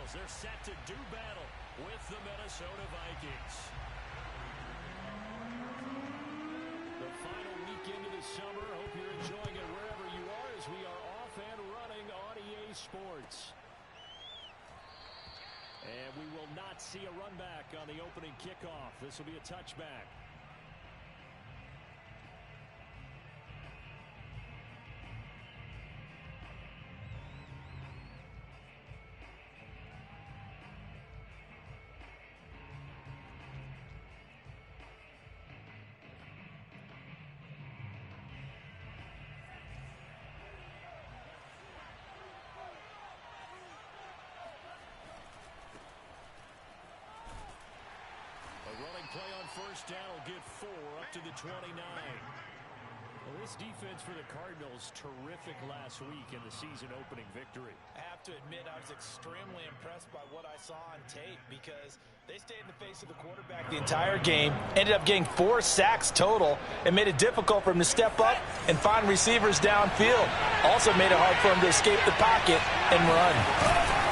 as they're set to do battle with the Minnesota Vikings. The final weekend of the summer. Hope you're enjoying it wherever you are as we are off and running on EA Sports. And we will not see a run back on the opening kickoff. This will be a touchback. Play on first down will get 4 up to the 29. Well, this defense for the Cardinals, terrific last week in the season opening victory. I have to admit I was extremely impressed by what I saw on tape because they stayed in the face of the quarterback the entire game, ended up getting 4 sacks total, and made it difficult for him to step up and find receivers downfield. Also made it hard for him to escape the pocket and run.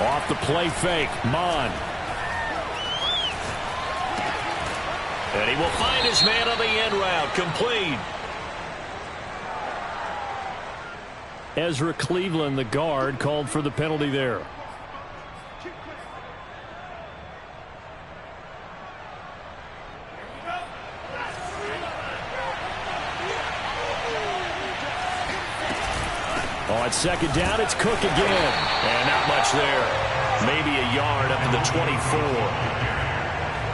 Off the play fake, Mon. And he will find his man on the end route, complete. Ezra Cleveland, the guard, called for the penalty there. On second down, it's Cook again. And not much there. Maybe a yard up to the 24.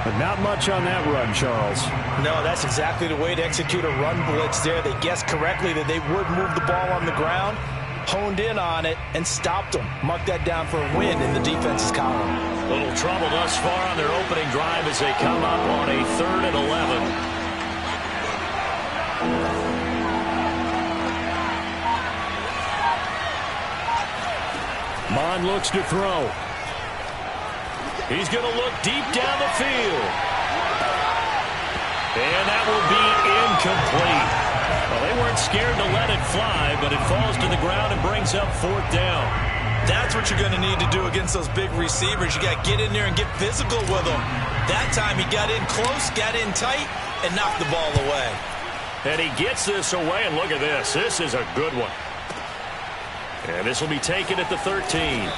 But not much on that run, Charles. No, that's exactly the way to execute a run blitz there. They guessed correctly that they would move the ball on the ground, honed in on it, and stopped them. Mark that down for a win in the defense's column. Little trouble thus far on their opening drive as they come up on a 3rd and 11. Mon looks to throw. He's going to look deep down the field. And that will be incomplete. Well, they weren't scared to let it fly, but it falls to the ground and brings up 4th down. That's what you're going to need to do against those big receivers. You got to get in there and get physical with them. That time he got in close, got in tight, and knocked the ball away. And he gets this away, and look at this. This is a good one. And this will be taken at the 13.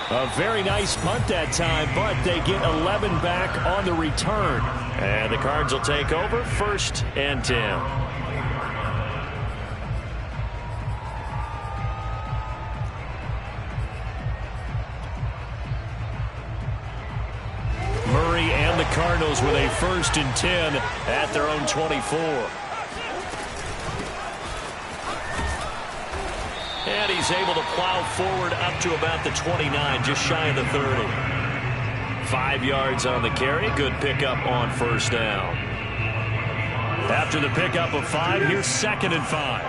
A very nice punt that time, but they get 11 back on the return. And the Cards will take over 1st and 10. Murray and the Cardinals with a 1st and 10 at their own 24. And he's able to plow forward up to about the 29, just shy of the 30. 5 yards on the carry. Good pickup on 1st down. After the pickup of 5, here's 2nd and 5.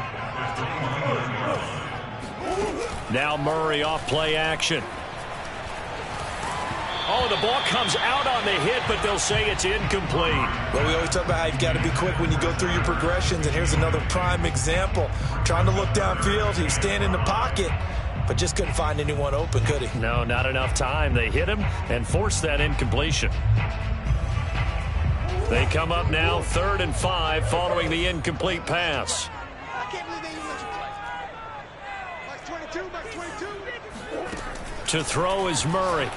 Now Murray off play action. Oh, the ball comes out on the hit, but they'll say it's incomplete. Well, we always talk about how you've got to be quick when you go through your progressions, and here's another prime example. Trying to look downfield, he was standing in the pocket, but just couldn't find anyone open, could he? No, not enough time. They hit him and forced that incompletion. They come up now 3rd and 5 following the incomplete pass. I can't believe they even let you play. Max 22. To throw is Murray.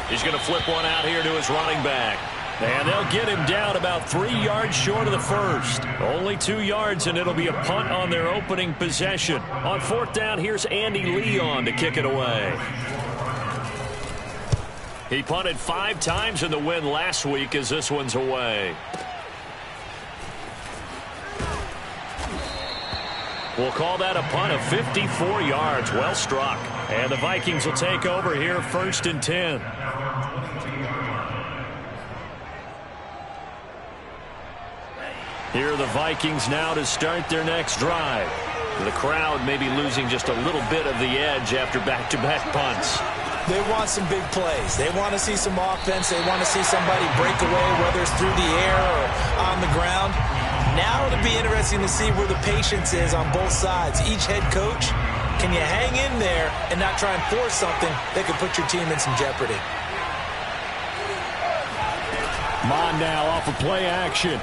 He's going to flip one out here to his running back. And they'll get him down about 3 yards short of the 1st. Only 2 yards, and it'll be a punt on their opening possession. On 4th down, here's Andy Leon to kick it away. He punted 5 times in the win last week as this one's away. We'll call that a punt of 54 yards. Well struck. And the Vikings will take over here 1st and 10. Here are the Vikings now to start their next drive. The crowd may be losing just a little bit of the edge after back-to-back punts. They want some big plays. They want to see some offense. They want to see somebody break away, whether it's through the air or on the ground. Now it'll be interesting to see where the patience is on both sides. Each head coach can you hang in there and not try and force something that could put your team in some jeopardy? Mon now off of play action.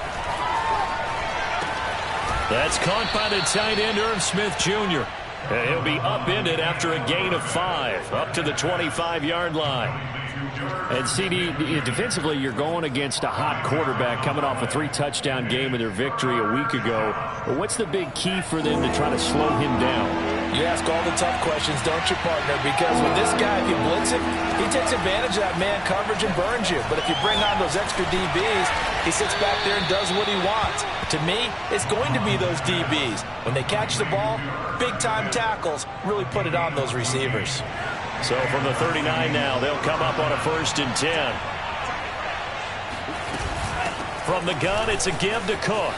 That's caught by the tight end, Irv Smith Jr. And he'll be upended after a gain of 5, up to the 25-yard line. And CD, defensively, you're going against a hot quarterback coming off a 3-touchdown game in their victory a week ago. But what's the big key for them to try to slow him down? You ask all the tough questions, don't you, partner? Because with this guy, if you blitz him, he takes advantage of that man coverage and burns you. But if you bring on those extra DBs, he sits back there and does what he wants. To me, it's going to be those DBs. When they catch the ball, big-time tackles really put it on those receivers. So from the 39 now, they'll come up on a 1st and 10. From the gun, it's a give to Cook.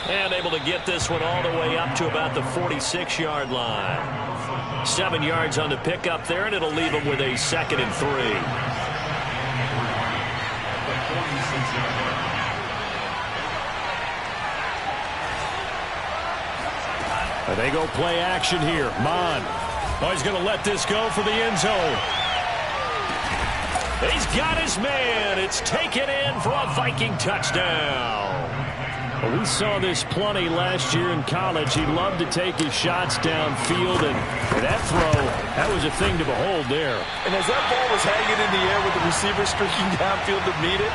And able to get this one all the way up to about the 46-yard line. 7 yards on the pickup there, and it'll leave them with a 2nd and 3. And they go play action here. Mon. Oh, he's going to let this go for the end zone. He's got his man. It's taken in for a Viking touchdown. Well, we saw this plenty last year in college. He loved to take his shots downfield, and that throw, that was a thing to behold there. And as that ball was hanging in the air with the receiver streaking downfield to meet it,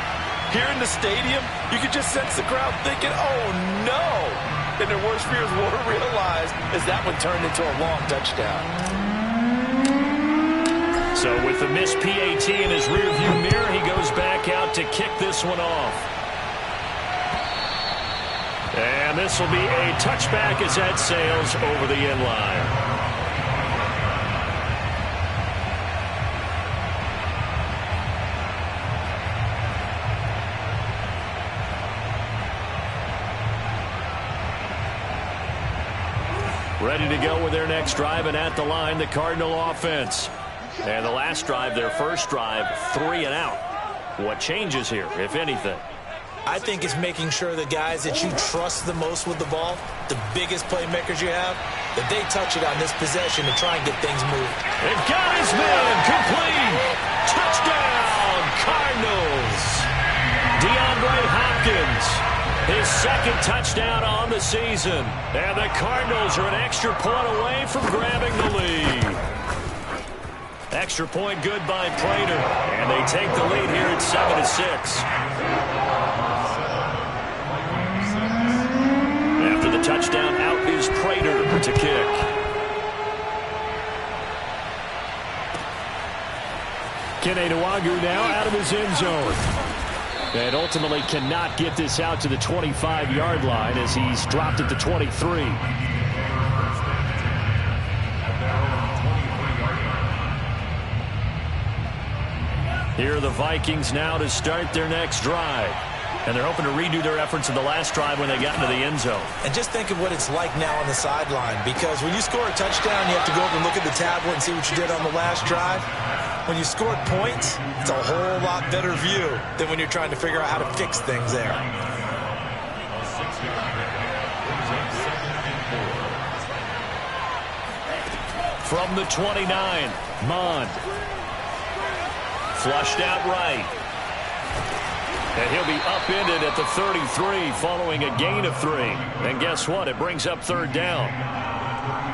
here in the stadium, you could just sense the crowd thinking, oh, no. And their worst fears were realized as that one turned into a long touchdown. So with the missed PAT in his rearview mirror, he goes back out to kick this one off. And this will be a touchback as that sails over the end line. Ready to go with their next drive, and at the line, the Cardinal offense. And the last drive, their first drive, 3 and out. What changes here, if anything? I think it's making sure the guys that you trust the most with the ball, the biggest playmakers you have, that they touch it on this possession to try and get things moved. They've got his man, complete, touchdown, Cardinals. DeAndre Hopkins, his 2nd touchdown on the season. And the Cardinals are an extra point away from grabbing the lead. Extra point good by Prater. And they take the lead here at 7-6. After the touchdown, out is Prater to kick. Kene Nwangwu now out of his end zone. And ultimately cannot get this out to the 25-yard line as he's dropped at the 23. Here are the Vikings now to start their next drive. And they're hoping to redo their efforts in the last drive when they got into the end zone. And just think of what it's like now on the sideline, because when you score a touchdown, you have to go over and look at the tablet and see what you did on the last drive. When you scored points, it's a whole lot better view than when you're trying to figure out how to fix things there. From the 29, Mond. Flushed out right. And he'll be upended at the 33 following a gain of 3. And guess what? It brings up 3rd down.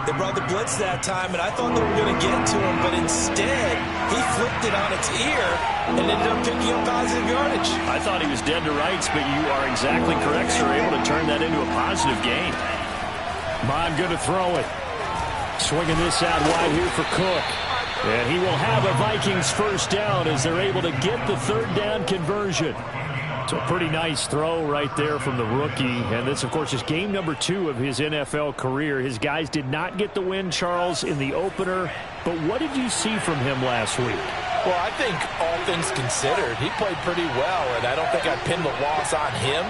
They brought the blitz that time, and I thought they were going to get to him, but instead, he flipped it on its ear and ended up picking up positive yardage. I thought he was dead to rights, but you are exactly correct, sir. Able to turn that into a positive gain. Mond going to throw it. Swinging this out wide here for Cook. And he will have a Vikings 1st down as they're able to get the 3rd down conversion. So a pretty nice throw right there from the rookie. And this, of course, is game number 2 of his NFL career. His guys did not get the win, Charles, in the opener. But what did you see from him last week? Well, I think all things considered, he played pretty well, and I don't think I'd pin the loss on him.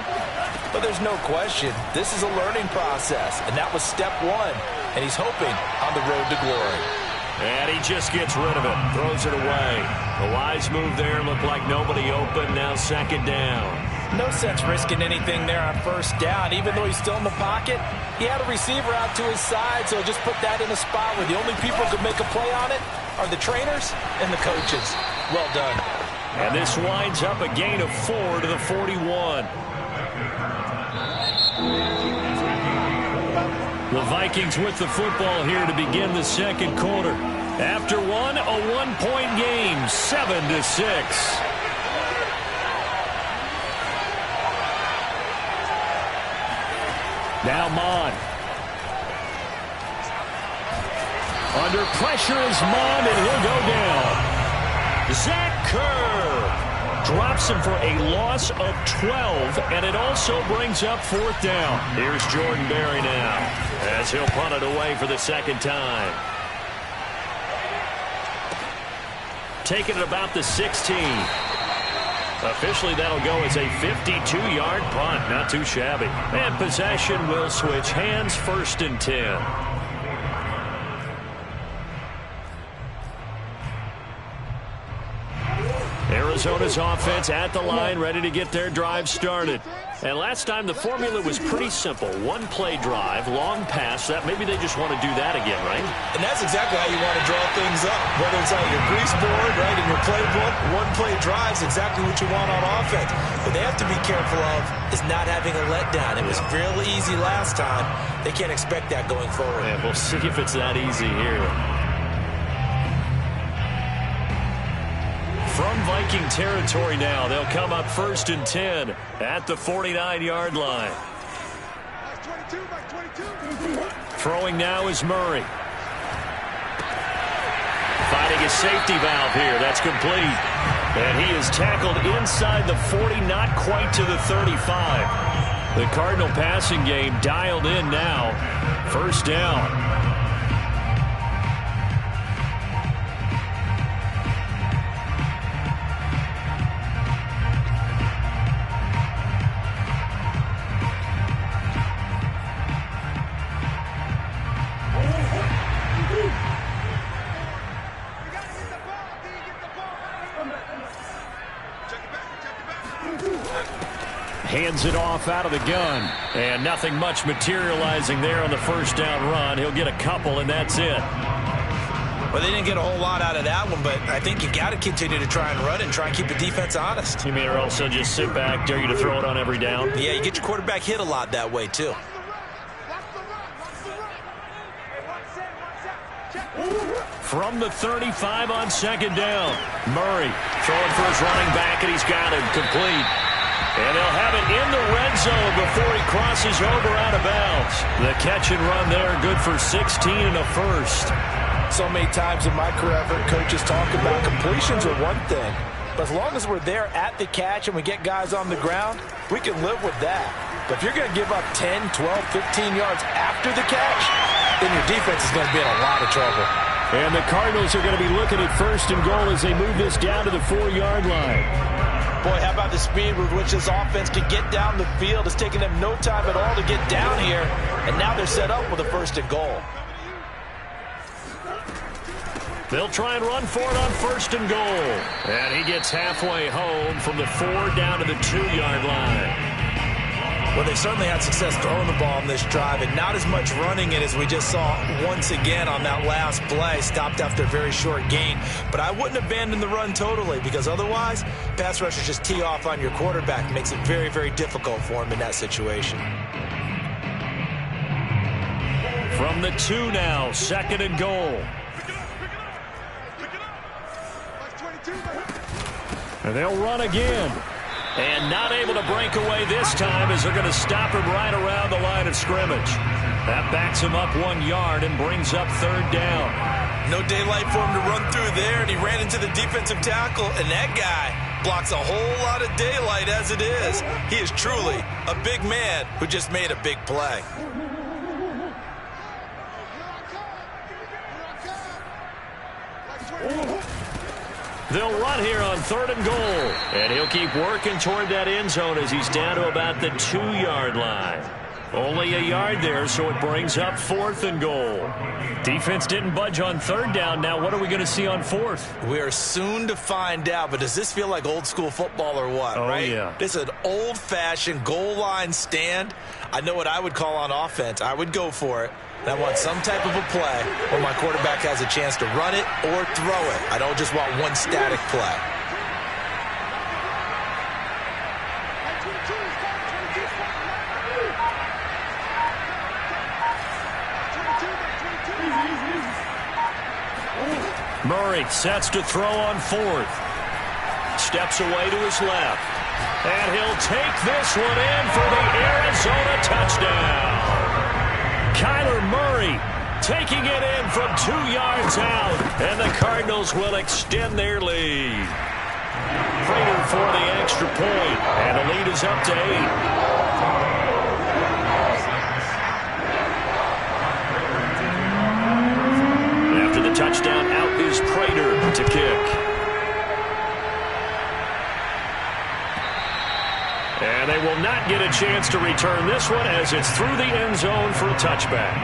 But there's no question, this is a learning process, and that was step 1. And he's hoping on the road to glory. And he just gets rid of it, throws it away. The wise move there, looked like nobody open, now 2nd down. No sense risking anything there on 1st down. Even though he's still in the pocket, He had a receiver out to his side, so just put that in a spot where the only people who could make a play on it are the trainers and the coaches. Well done. And this winds up a gain of 4 to the 41. The Vikings with the football here to begin the second quarter. After one, a one-point game, 7-6. Now Mon. Under pressure is Mon, and he'll go down. Zach Kerr drops him for a loss of 12, and it also brings up fourth down. Here's Jordan Berry now, as he'll punt it away for the second time. Taking it about the 16. Officially, that'll go as a 52-yard punt. Not too shabby. And possession will switch hands, 1st and 10. Arizona's offense at the line, ready to get their drive started. And last time the formula was pretty simple. One-play drive, long pass. That maybe they just want to do that again, right? And that's exactly how you want to draw things up. Whether it's on your grease board, right, in your playbook, one-play drive is exactly what you want on offense. What they have to be careful of is not having a letdown. It was fairly easy last time. They can't expect that going forward. Yeah, we'll see if it's that easy here. From Viking territory now, they'll come up 1st and 10 at the 49-yard line. Throwing now is Murray. Finding a safety valve here. That's complete. And he is tackled inside the 40, not quite to the 35. The Cardinal passing game dialed in now. 1st down. Hands it off out of the gun. And nothing much materializing there on the 1st down run. He'll get a couple, and that's it. Well, they didn't get a whole lot out of that one, but I think you got to continue to try and run and try and keep the defense honest. You mean or also just sit back, dare you to throw it on every down? Yeah, you get your quarterback hit a lot that way, too. From the 35 on 2nd down. Murray throwing for his running back, and he's got him complete. And they'll have it in the red zone before he crosses over out of bounds. The catch and run there, good for 16 and a 1st. So many times in my career, I've heard coaches talk about completions are one thing. But as long as we're there at the catch and we get guys on the ground, we can live with that. But if you're going to give up 10, 12, 15 yards after the catch, then your defense is going to be in a lot of trouble. And the Cardinals are going to be looking at 1st and goal as they move this down to the 4-yard line. Boy, how about the speed with which this offense can get down the field? It's taken them no time at all to get down here, and now they're set up with a 1st and goal. They'll try and run for it on 1st and goal. And he gets halfway home from the 4 down to the 2-yard line. Well, they certainly had success throwing the ball on this drive, and not as much running it as we just saw once again on that last play. Stopped after a very short gain. But I wouldn't abandon the run totally, because otherwise, pass rushers just tee off on your quarterback. Makes it very, very difficult for him in that situation. From the 2 now, 2nd and goal. And they'll run again. And not able to break away this time as they're going to stop him right around the line of scrimmage. That backs him up 1 yard and brings up 3rd down. No daylight for him to run through there, and he ran into the defensive tackle, and that guy blocks a whole lot of daylight as it is. He is truly a big man who just made a big play. They'll run here on 3rd and goal. And he'll keep working toward that end zone as he's down to about the 2-yard line. Only a yard there, so it brings up 4th and goal. Defense didn't budge on 3rd down. Now what are we going to see on 4th? We are soon to find out, but does this feel like old school football or what, right? Yeah. This is an old-fashioned goal line stand. I know what I would call on offense. I would go for it. And I want some type of a play where my quarterback has a chance to run it or throw it. I don't just want one static play. Murray sets to throw on 4th. Steps away to his left. And he'll take this one in for the Arizona touchdown. Kyler Murray taking it in from 2 yards out. And the Cardinals will extend their lead. Prater for the extra point. And the lead is up to 8. Touchdown, out is Prater to kick. And they will not get a chance to return this one as it's through the end zone for a touchback.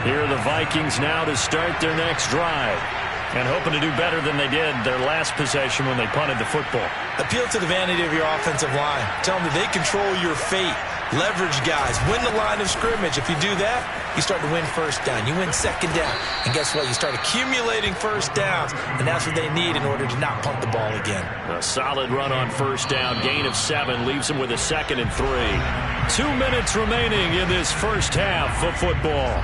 Here are the Vikings now to start their next drive. And hoping to do better than they did their last possession when they punted the football. Appeal to the vanity of your offensive line. Tell them that they control your fate. Leverage guys. Win the line of scrimmage. If you do that, you start to win 1st down. You win 2nd down. And guess what? You start accumulating 1st downs. And that's what they need in order to not punt the ball again. A solid run on 1st down. Gain of 7 leaves them with a 2nd and 3. 2 minutes remaining in this first half of football.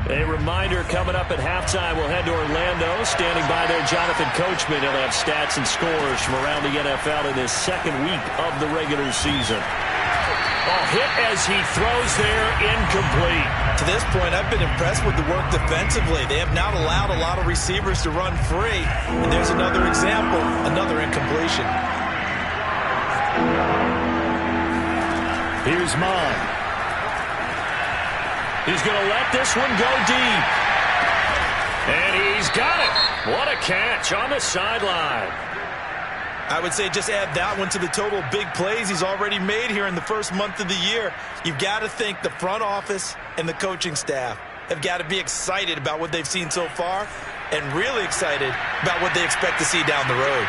A reminder coming up at halftime. We'll head to Orlando. Standing by there, Jonathan Coachman. He'll have stats and scores from around the NFL in his 2nd week of the regular season. Oh, hit as he throws there, incomplete. To this point, I've been impressed with the work defensively. They have not allowed a lot of receivers to run free. And there's another example, another incompletion. Here's Mon. He's going to let this one go deep. And he's got it. What a catch on the sideline. I would say just add that one to the total big plays he's already made here in the first month of the year. You've got to think the front office and the coaching staff have got to be excited about what they've seen so far and really excited about what they expect to see down the road.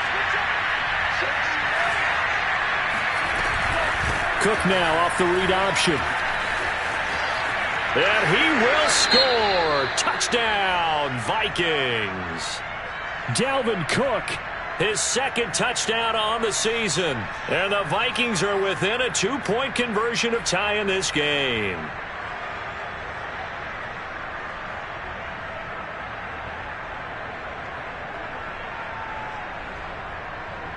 Cook now off the read option. And he will score. Touchdown, Vikings. Dalvin Cook, his 2nd touchdown on the season. And the Vikings are within a 2-point conversion of tying this game.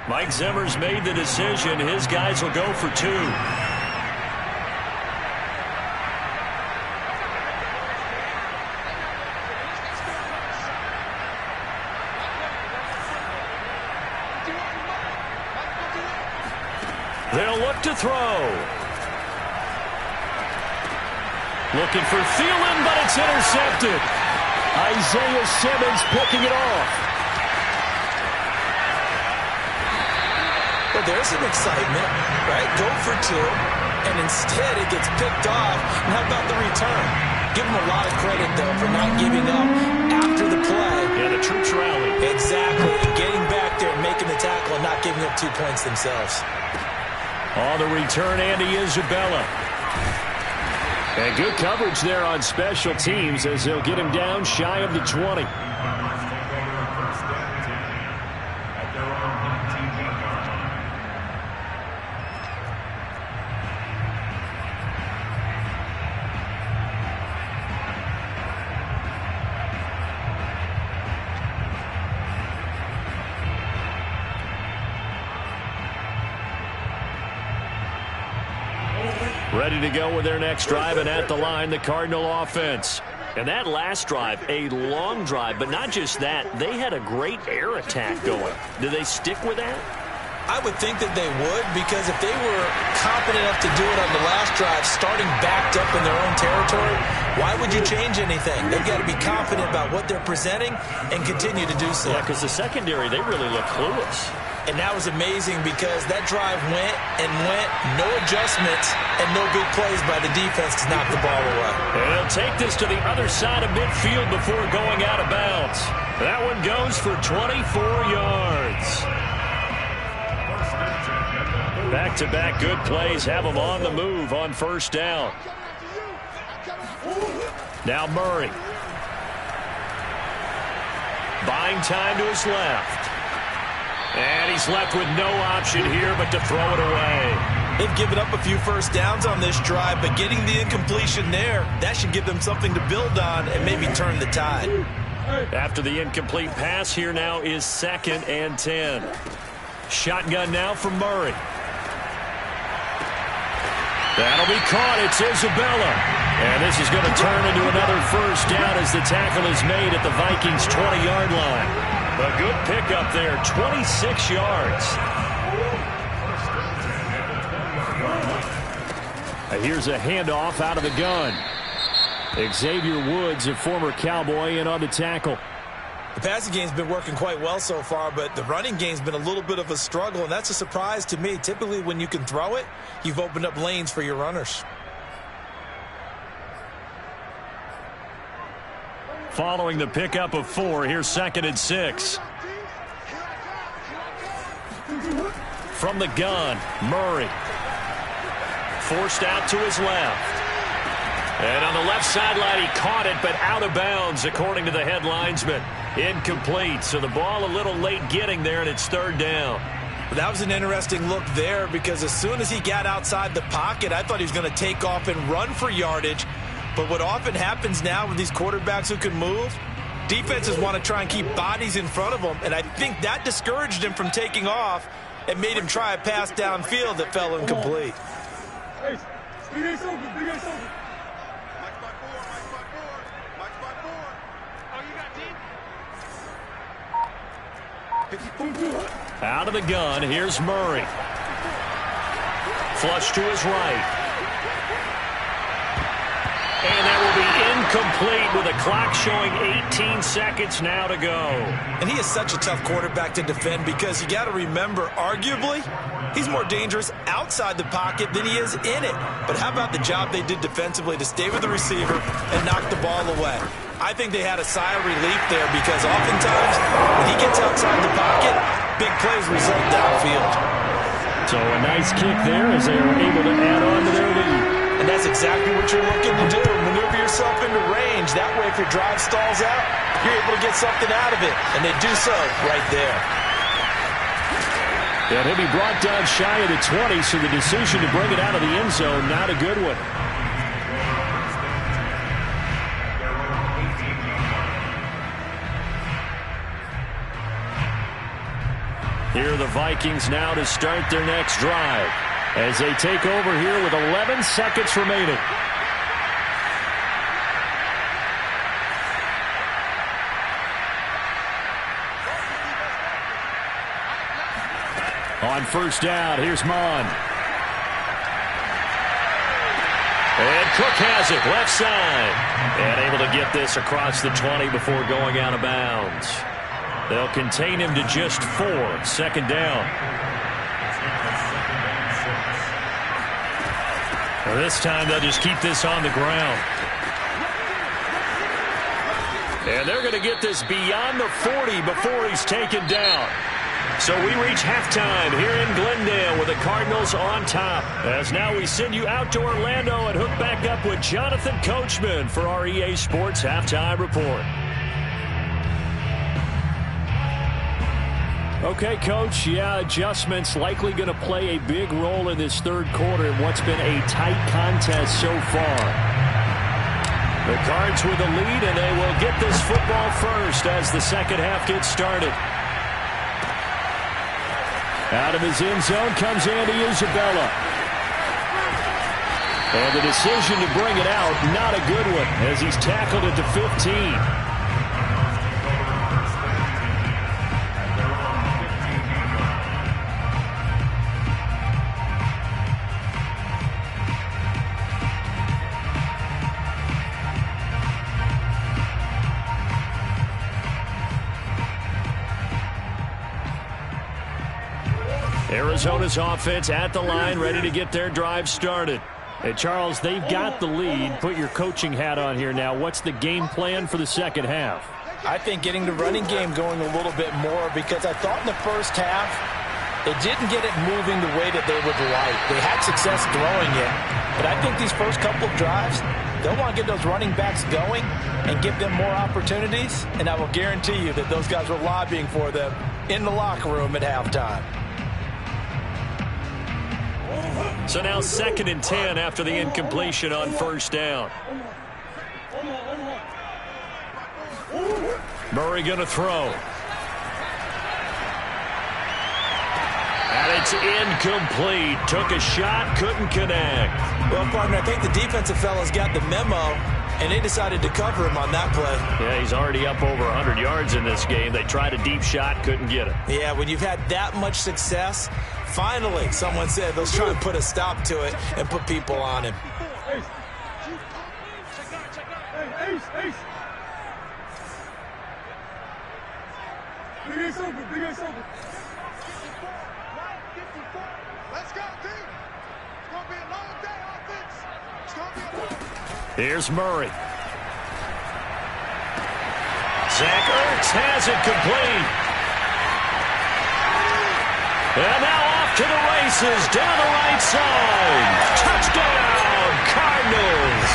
Mike Zimmer's made the decision. His guys will go for 2. They'll look to throw. Looking for Thielen, but it's intercepted. Isaiah Simmons picking it off. Well, there's some excitement, right? Go for 2, and instead it gets picked off. And how about the return? Give him a lot of credit, though, for not giving up after the play. Yeah, the troops rally. Exactly. And getting back there and making the tackle and not giving up 2 points themselves. On the return, Andy Isabella. And good coverage there on special teams as they'll get him down shy of the 20. Ready to go with their next drive, and at the line, the Cardinal offense. And that last drive, a long drive, but not just that. They had a great air attack going. Do they stick with that? I would think that they would, because if they were competent enough to do it on the last drive, starting backed up in their own territory, why would you change anything? They've got to be confident about what they're presenting and continue to do so. Yeah, because the secondary, they really look clueless. And that was amazing because that drive went and went, no adjustments, and no big plays by the defense to knock the ball away. And he'll take this to the other side of midfield before going out of bounds. That one goes for 24 yards. Back-to-back good plays have them on the move on first down. Now Murray. Buying time to his left. And he's left with no option here but to throw it away. They've given up a few first downs on this drive, but getting the incompletion there, that should give them something to build on and maybe turn the tide. After the incomplete pass, here now is 2nd and 10. Shotgun now from Murray. That'll be caught. It's Isabella. And this is going to turn into another first down as the tackle is made at the Vikings' 20-yard line. A good pickup there, 26 yards. Here's a handoff out of the gun. Xavier Woods, a former Cowboy, in on the tackle. The passing game's been working quite well so far, but the running game's been a little bit of a struggle, and that's a surprise to me. Typically, when you can throw it, you've opened up lanes for your runners. Following the pickup of 4, here's 2nd and 6. From the gun, Murray. Forced out to his left. And on the left sideline, he caught it, but out of bounds, according to the head linesman. Incomplete, so the ball a little late getting there, and it's 3rd down. That was an interesting look there because as soon as he got outside the pocket, I thought he was going to take off and run for yardage. But what often happens now with these quarterbacks who can move, defenses want to try and keep bodies in front of them, and I think that discouraged him from taking off and made him try a pass downfield that fell incomplete. Out of the gun, here's Murray. Flush to his right. And that will be incomplete with a clock showing 18 seconds now to go. And he is such a tough quarterback to defend because you got to remember, arguably, he's more dangerous outside the pocket than he is in it. But how about the job they did defensively to stay with the receiver and knock the ball away? I think they had a sigh of relief there because oftentimes when he gets outside the pocket, big plays result downfield. So a nice kick there as they were able to add on to their lead. And that's exactly what you're looking to do. Maneuver yourself into range. That way, if your drive stalls out, you're able to get something out of it. And they do so right there. And he'll be brought down shy of the 20, so the decision to bring it out of the end zone, not a good one. Here are the Vikings now to start their next drive as they take over here with 11 seconds remaining. On first down, here's Mon. And Cook has it, left side. And able to get this across the 20 before going out of bounds. They'll contain him to just 4. 2nd down. This time they'll just keep this on the ground. And they're going to get this beyond the 40 before he's taken down. So we reach halftime here in Glendale with the Cardinals on top. As now we send you out to Orlando and hook back up with Jonathan Coachman for our EA Sports Halftime Report. Okay, Coach, yeah, adjustments likely going to play a big role in this 3rd quarter in what's been a tight contest so far. The Cards with the lead, and they will get this football first as the 2nd half gets started. Out of his end zone comes Andy Isabella. And the decision to bring it out, not a good one, as he's tackled at the 15. Arizona's offense at the line, ready to get their drive started. Hey, Charles, they've got the lead. Put your coaching hat on here now. What's the game plan for the second half? I think getting the running game going a little bit more, because I thought in the first half they didn't get it moving the way that they would like. They had success throwing it, but I think these first couple of drives, they'll want to get those running backs going and give them more opportunities, and I will guarantee you that those guys were lobbying for them in the locker room at halftime. So now 2nd and 10 after the incompletion on first down. Murray going to throw. And it's incomplete. Took a shot, couldn't connect. Well, partner, I think the defensive fellas got the memo, and they decided to cover him on that play. Yeah, he's already up over 100 yards in this game. They tried a deep shot, couldn't get it. Yeah, when you've had that much success, finally, someone said, let's try and put a stop to it and put people on him. Let's go, team. It's going to be a long day, offense. It's going to be a long day. Here's Murray. Zach Ertz has it complete. And now off to the races down the right side. Touchdown, Cardinals.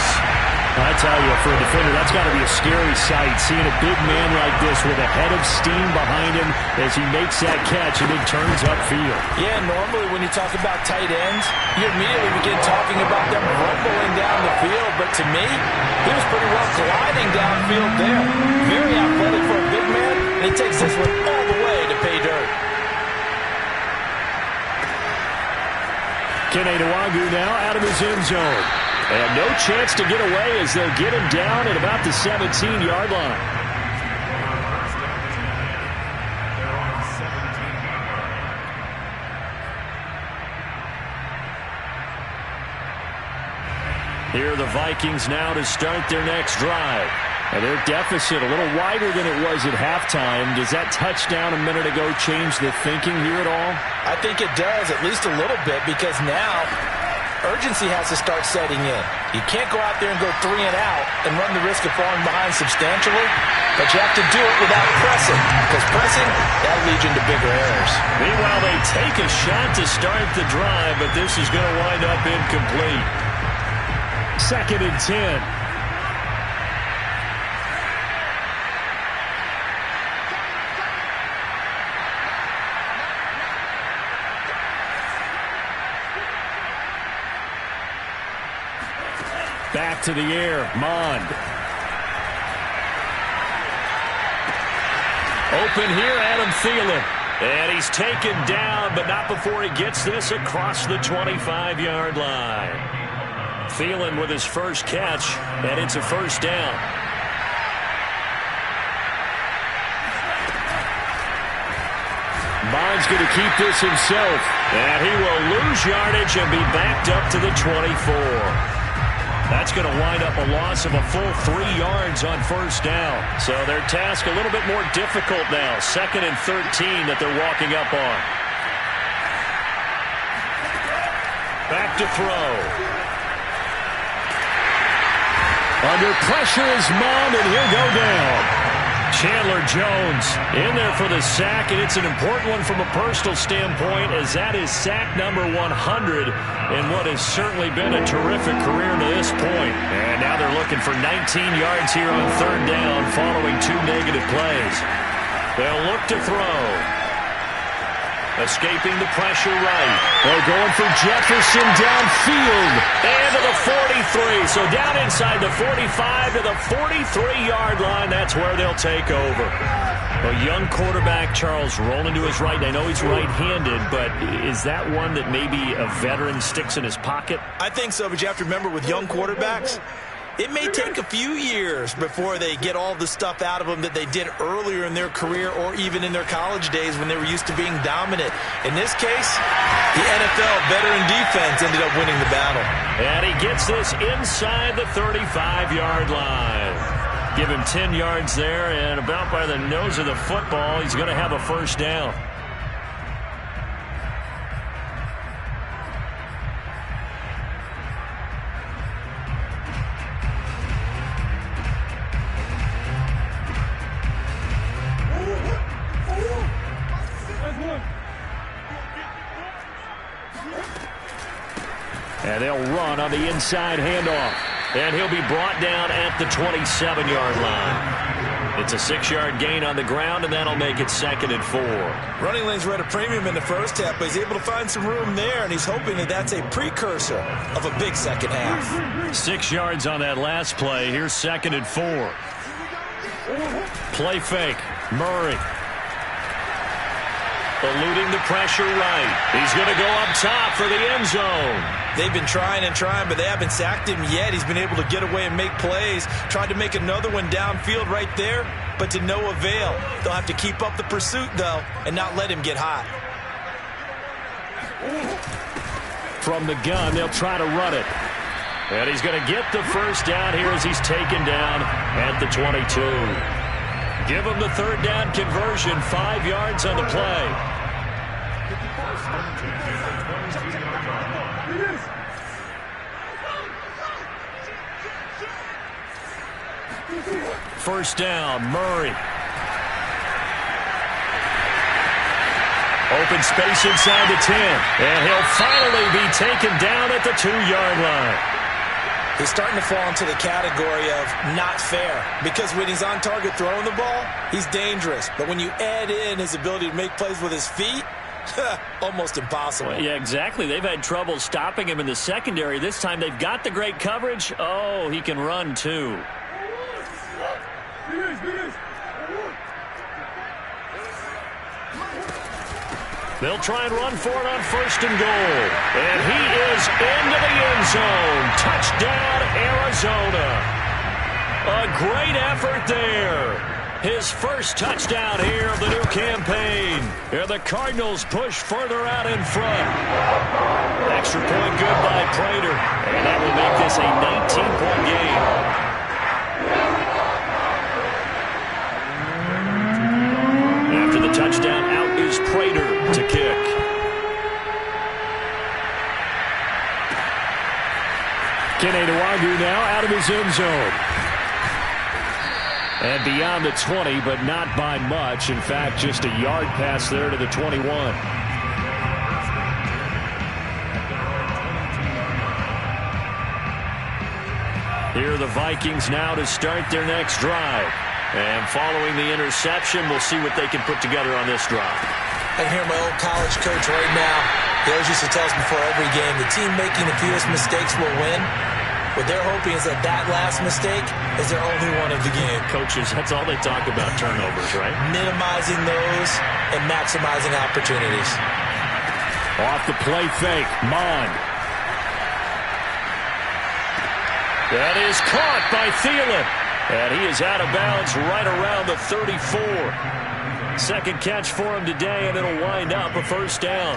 I tell you, for a defender, that's got to be a scary sight, seeing a big man like this with a head of steam behind him as he makes that catch and then turns upfield. Yeah, normally when you talk about tight ends, you immediately begin talking about them rumbling down the field. But to me, he was pretty well gliding downfield there. Very athletic for a big man, and he takes this one all the way to pay dirt. Kene Nwangwu now out of his end zone. And no chance to get away as they'll get him down at about the 17-yard line. Here are the Vikings now to start their next drive. And their deficit a little wider than it was at halftime. Does that touchdown a minute ago change the thinking here at all? I think it does, at least a little bit, because now urgency has to start setting in. You can't go out there and go 3 and out and run the risk of falling behind substantially, but you have to do it without pressing, because pressing, that'll lead you into bigger errors. Meanwhile, they take a shot to start the drive, but this is going to wind up incomplete. 2nd and 10. Back to the air, Mond. Open here, Adam Thielen. And he's taken down, but not before he gets this across the 25-yard line. Thielen with his first catch, and it's a first down. Mond's going to keep this himself. And he will lose yardage and be backed up to the 24. That's going to wind up a loss of a full 3 yards on first down. So their task a little bit more difficult now. 2nd and 13 that they're walking up on. Back to throw. Under pressure is Mond, and he'll go down. Chandler Jones in there for the sack, and it's an important one from a personal standpoint, as that is sack number 100 in what has certainly been a terrific career to this point. And now they're looking for 19 yards here on 3rd down following 2 negative plays. They'll look to throw. Escaping the pressure right. They're going for Jefferson downfield. And to the 43. So down inside the 45 to the 43-yard line. That's where they'll take over. A young quarterback, Charles, rolling to his right. I know he's right-handed, but is that one that maybe a veteran sticks in his pocket? I think so, but you have to remember with young quarterbacks, it may take a few years before they get all the stuff out of them that they did earlier in their career or even in their college days when they were used to being dominant. In this case, the NFL veteran defense ended up winning the battle. And he gets this inside the 35-yard line. Give him 10 yards there, and about by the nose of the football, he's going to have a first down. they'll run on the inside handoff. And he'll be brought down at the 27-yard line. It's a 6-yard gain on the ground, and that'll make it 2nd and 4. Running lanes were at a premium in the first half, but he's able to find some room there, and he's hoping that that's a precursor of a big second half. 6 yards on that last play. Here's 2nd and 4. Play fake. Murray. Eluding the pressure right. He's going to go up top for the end zone. They've been trying and trying, but they haven't sacked him yet. He's been able to get away and make plays. Tried to make another one downfield right there, but to no avail. They'll have to keep up the pursuit, though, and not let him get hot. From the gun, they'll try to run it. And he's going to get the first down here as he's taken down at the 22. Give him the 3rd down conversion, 5 yards on the play. First down, Murray. Open space inside the 10. And he'll finally be taken down at the 2-yard line. He's starting to fall into the category of not fair, because when he's on target throwing the ball, he's dangerous. But when you add in his ability to make plays with his feet, almost impossible. Well, yeah, exactly. They've had trouble stopping him in the secondary. This time they've got the great coverage. Oh, he can run too. They'll try and run for it on 1st and goal. And he is into the end zone. Touchdown, Arizona. A great effort there. His first touchdown here of the new campaign. And the Cardinals push further out in front. Extra point good by Prater. And that will make this a 19-point game. After the touchdown, out is Prater to kick. Keneduagu now out of his end zone. And beyond the 20, but not by much. In fact, just a yard pass there to the 21. Here are the Vikings now to start their next drive. And following the interception, we'll see what they can put together on this drive. I can hear my old college coach right now. He always used to tell us before every game, the team making the fewest mistakes will win. What they're hoping is that last mistake is their only one of the game. Coaches, that's all they talk about, turnovers, right? Minimizing those and maximizing opportunities. Off the play fake, Mond. That is caught by Thielen. And he is out of bounds right around the 34. Second catch for him today, and it'll wind up a first down.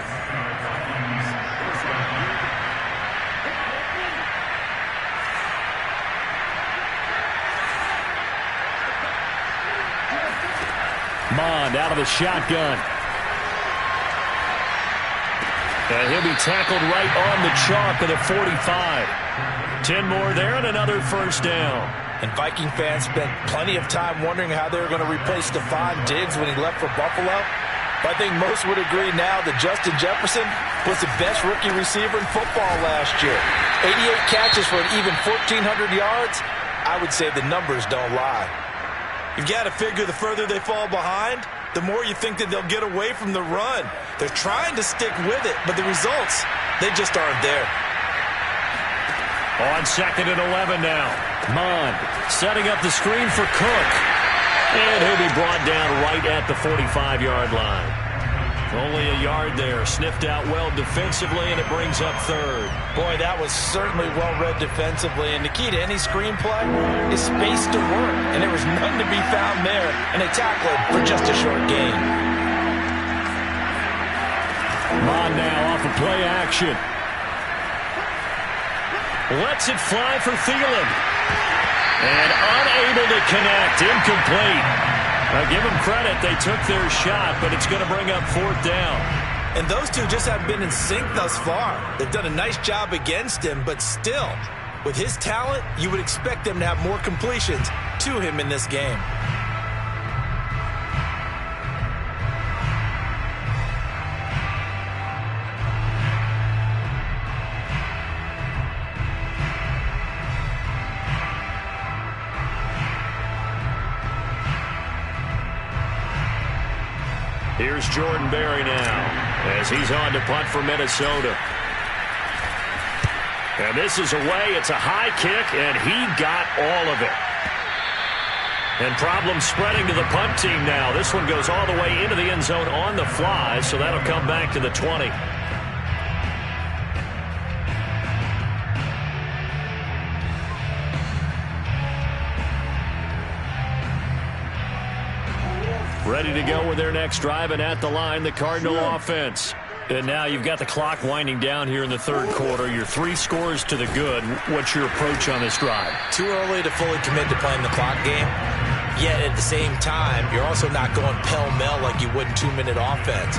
Mond out of the shotgun. And he'll be tackled right on the chalk of the 45. 10 more there and another first down. And Viking fans spent plenty of time wondering how they were going to replace Stephon Diggs when he left for Buffalo. But I think most would agree now that Justin Jefferson was the best rookie receiver in football last year. 88 catches for an even 1,400 yards. I would say the numbers don't lie. You've got to figure the further they fall behind, the more you think that they'll get away from the run. They're trying to stick with it, but the results, they just aren't there. On 2nd and 11 now. Mond setting up the screen for Cook. And he'll be brought down right at the 45-yard line. Only a yard there. Sniffed out well defensively, and it brings up 3rd. Boy, that was certainly well-read defensively. And the key to any screenplay is space to work. And there was none to be found there. And they tackle it for just a short gain. Mond now off of play action. Lets it fly for Thielen. And unable to connect. Incomplete. Now give them credit. They took their shot, but it's going to bring up 4th down. And those two just haven't been in sync thus far. They've done a nice job against him, but still, with his talent, you would expect them to have more completions to him in this game. Here's Jordan Berry now as he's on to punt for Minnesota. And this is away. It's a high kick, and he got all of it. And problems spreading to the punt team now. This one goes all the way into the end zone on the fly, so that'll come back to the 20. Ready to go with their next drive, and at the line, the Cardinal offense. And now you've got the clock winding down here in the third quarter. You're 3 scores to the good. What's your approach on this drive? Too early to fully commit to playing the clock game. Yet at the same time, you're also not going pell-mell like you would in 2-minute offense.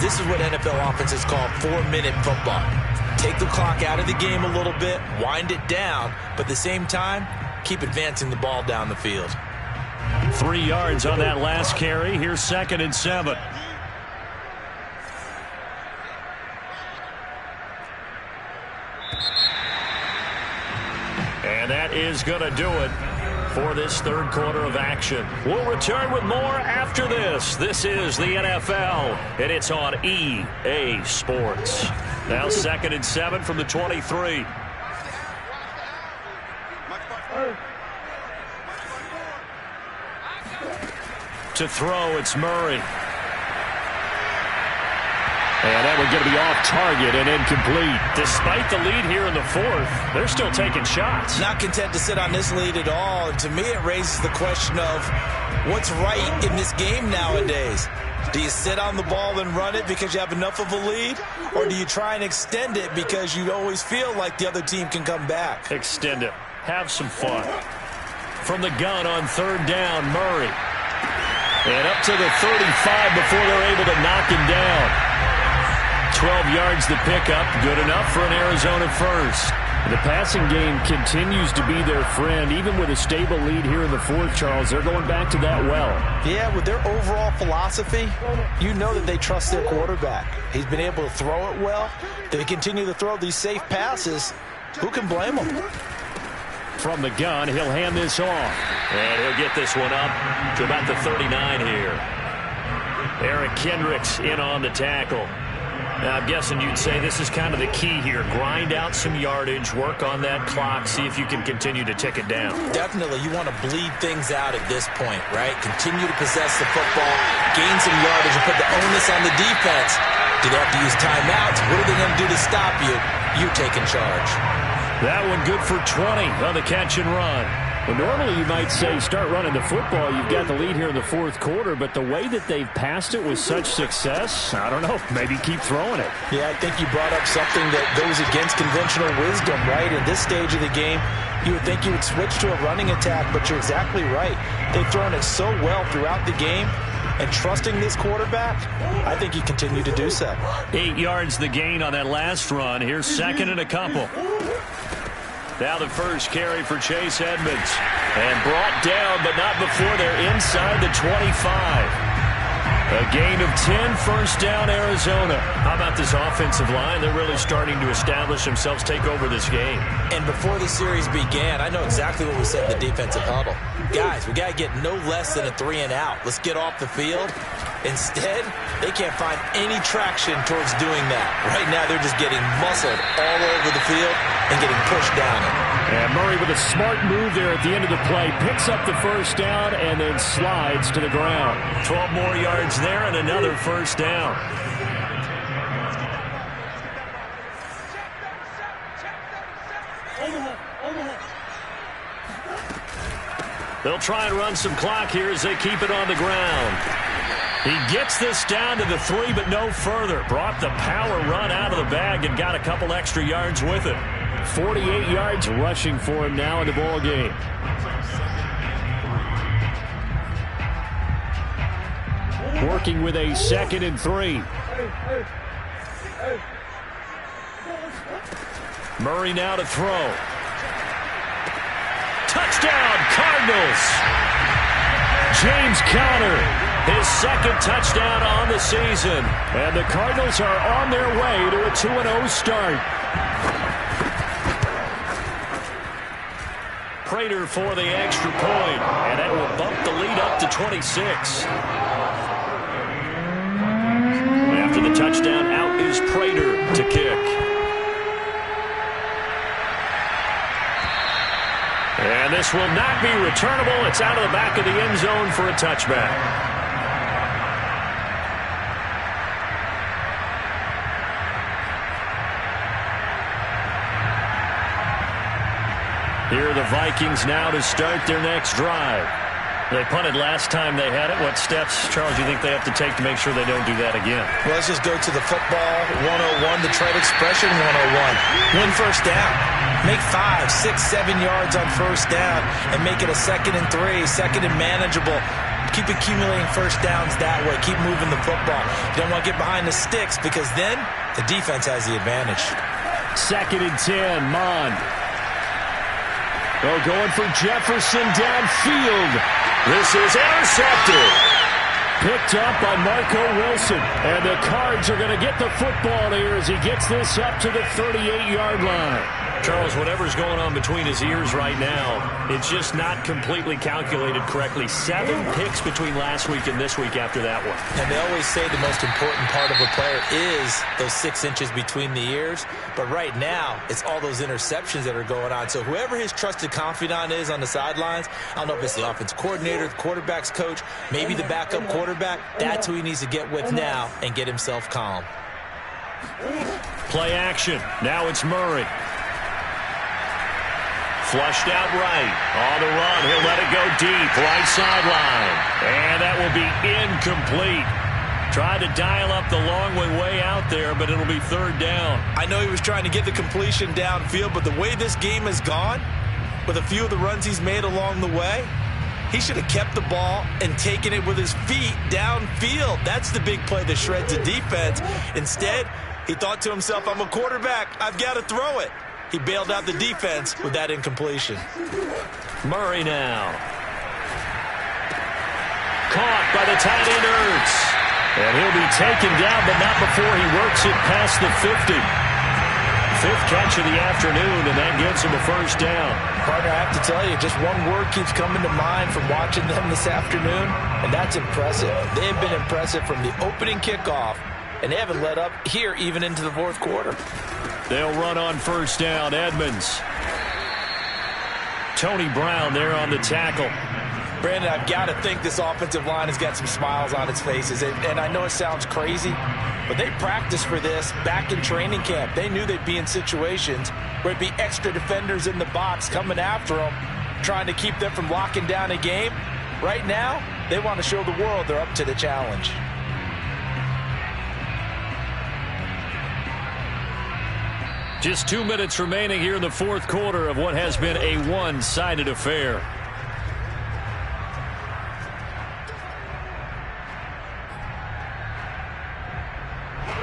This is what NFL offenses call 4-minute football. Take the clock out of the game a little bit, wind it down, but at the same time, keep advancing the ball down the field. 3 yards on that last carry. Here's 2nd and 7. And that is going to do it for this third quarter of action. We'll return with more after this. This is the NFL, and it's on EA Sports. Now 2nd and 7 from the 23. To throw, it's Murray. And that one going to be off target and incomplete. Despite the lead here in the fourth, they're still taking shots. Not content to sit on this lead at all. And to me, it raises the question of what's right in this game nowadays. Do you sit on the ball and run it because you have enough of a lead? Or do you try and extend it because you always feel like the other team can come back? Extend it. Have some fun. From the gun on 3rd down, Murray. And up to the 35 before they're able to knock him down. 12 yards the pickup, good enough for an Arizona first. The passing game continues to be their friend. Even with a stable lead here in the fourth, Charles, they're going back to that well. Yeah, with their overall philosophy, you know that they trust their quarterback. He's been able to throw it well. They continue to throw these safe passes. Who can blame them? From the gun, he'll hand this off. And he'll get this one up to about the 39 here. Eric Kendricks in on the tackle. Now, I'm guessing you'd say this is kind of the key here. Grind out some yardage, work on that clock, see if you can continue to tick it down. Definitely. You want to bleed things out at this point, right? Continue to possess the football, gain some yardage, and put the onus on the defense. Do they have to use timeouts? What are they going to do to stop you? You're taking charge. That one good for 20 on the catch and run. Well, normally you might say start running the football. You've got the lead here in the fourth quarter, but the way that they've passed it with such success, I don't know, maybe keep throwing it. Yeah, I think you brought up something that goes against conventional wisdom, right? In this stage of the game, you would think you would switch to a running attack, but you're exactly right. They've thrown it so well throughout the game, and trusting this quarterback, I think you continue to do so. 8 yards the gain on that last run. Here's 2nd and a couple. Now the first carry for Chase Edmonds. And brought down, but not before they're inside the 25. A gain of 10, first down, Arizona. How about this offensive line? They're really starting to establish themselves, take over this game. And before the series began, I know exactly what we said in the defensive huddle. Guys, we got to get no less than a 3 and out. Let's get off the field. Instead, they can't find any traction towards doing that. Right now, they're just getting muscled all over the field and getting pushed down it. And Murray with a smart move there at the end of the play. Picks up the first down and then slides to the ground. 12 more yards there and another first down. They'll try and run some clock here as they keep it on the ground. He gets this down to the 3, but no further. Brought the power run out of the bag and got a couple extra yards with it. 48 yards rushing for him now in the ball game. Working with a 2nd and 3. Murray now to throw. Touchdown, Cardinals! James Conner, his 2nd touchdown on the season. And the Cardinals are on their way to a 2-0 start. Prater for the extra point, and that will bump the lead up to 26. After the touchdown, out is Prater to kick. And this will not be returnable. It's out of the back of the end zone for a touchback. Here are the Vikings now to start their next drive. They punted last time they had it. What steps, Charles, do you think they have to take to make sure they don't do that again? Well, let's just go to the football 101, the trade expression 101. Win first down. Make 5, 6, 7 yards on first down and make it a 2nd and 3, 2nd and manageable. Keep accumulating first downs that way. Keep moving the football. You don't want to get behind the sticks because then the defense has the advantage. 2nd and 10, Mond. Oh, going for Jefferson downfield. This is intercepted. Picked up by Marco Wilson. And the Cards are going to get the football here as he gets this up to the 38-yard line. Charles, whatever's going on between his ears right now, it's just not completely calculated correctly. 7 picks between last week and this week after that one. And they always say the most important part of a player is those 6 inches between the ears. But right now, it's all those interceptions that are going on. So whoever his trusted confidant is on the sidelines, I don't know if it's the offense coordinator, the quarterback's coach, maybe the backup quarterback, that's who he needs to get with now and get himself calm. Play action. Now it's Murray. Flushed out right. On the run. He'll let it go deep. Right sideline. And that will be incomplete. Tried to dial up the long way out there, but it'll be 3rd down. I know he was trying to get the completion downfield, but the way this game has gone, with a few of the runs he's made along the way, he should have kept the ball and taken it with his feet downfield. That's the big play that shreds the defense. Instead, he thought to himself, I'm a quarterback. I've got to throw it. He bailed out the defense with that incompletion. Murray now. Caught by the tight end Ertz. And he'll be taken down, but not before he works it past the 50. 5th catch of the afternoon, and that gives him a first down. Partner, I have to tell you, just one word keeps coming to mind from watching them this afternoon, and that's impressive. They have been impressive from the opening kickoff, and they haven't let up here even into the 4th quarter. They'll run on first down. Edmonds. Tony Brown there on the tackle. Brandon, I've got to think this offensive line has got some smiles on its faces. And I know it sounds crazy, but they practiced for this back in training camp. They knew they'd be in situations where it'd be extra defenders in the box coming after them, trying to keep them from locking down a game. Right now, they want to show the world they're up to the challenge. Just 2 minutes remaining here in the 4th quarter of what has been a one-sided affair.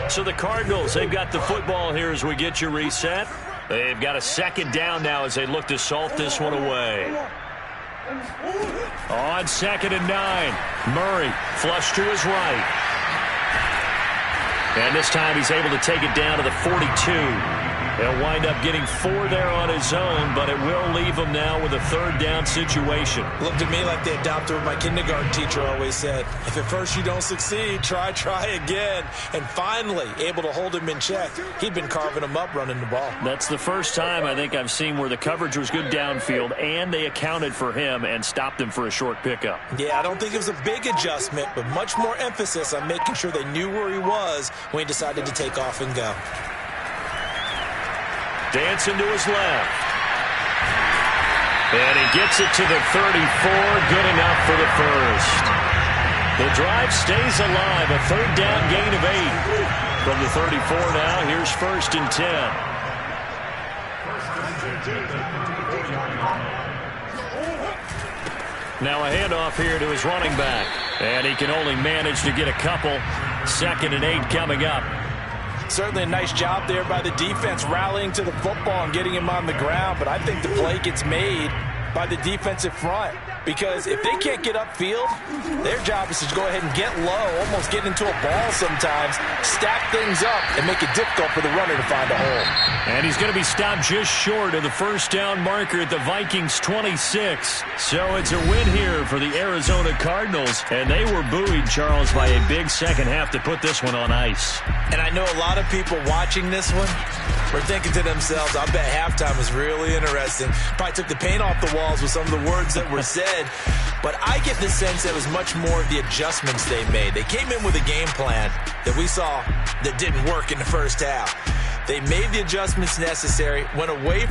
So the Cardinals, they've got the football here as we get you reset. They've got a 2nd down now as they look to salt this one away. On 2nd and 9, Murray flush to his right. And this time he's able to take it down to the 42. He'll wind up getting 4 there on his own, but it will leave him now with a 3rd down situation. Looked to me like they adopted what my kindergarten teacher always said. If at first you don't succeed, try again. And finally, able to hold him in check. He'd been carving him up running the ball. That's the first time I think I've seen where the coverage was good downfield, and they accounted for him and stopped him for a short pickup. Yeah, I don't think it was a big adjustment, but much more emphasis on making sure they knew where he was when he decided to take off and go. Dancing to his left. And he gets it to the 34. Good enough for the first. The drive stays alive. A 3rd down gain of 8. From the 34 now, here's 1st and 10. Now a handoff here to his running back. And he can only manage to get a couple. 2nd and 8 coming up. Certainly a nice job there by the defense rallying to the football and getting him on the ground, but I think the play gets made by the defensive front, because if they can't get upfield, their job is to go ahead and get low, almost get into a ball sometimes, stack things up, and make it difficult for the runner to find a hole. And he's going to be stopped just short of the first down marker at the Vikings 26. So it's a win here for the Arizona Cardinals, and they were buoyed, Charles, by a big second half to put this one on ice. And I know a lot of people watching this one were thinking to themselves, I bet halftime was really interesting. Probably took the paint off the walls with some of the words that were said. But I get the sense it was much more of the adjustments they made. They came in with a game plan that we saw that didn't work in the first half. They made the adjustments necessary, went away from